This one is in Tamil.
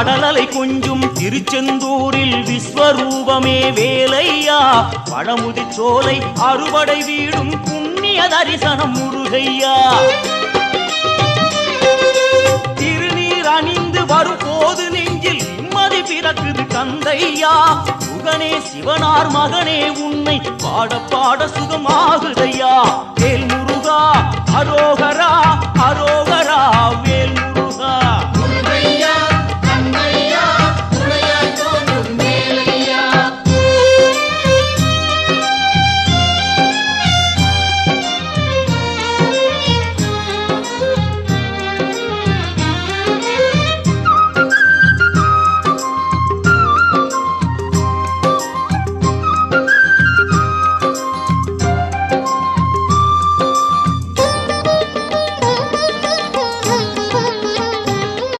கடலலை கொஞ்சும் திருச்செந்தூரில் விஸ்வரூபமே வேலையா பழமுதி சோலை அறுபடை வீடும் புண்ணிய தரிசனம் முருகையா திருநீர் அணிந்து வரும் போது நெஞ்சில் நிம்மதி பிறக்குது கந்தையா சுகனே சிவனார் மகனே உன்னை பாட பாட சுகமாகுதையா வேல் முருகா அரோகரா அரோகரா வேல்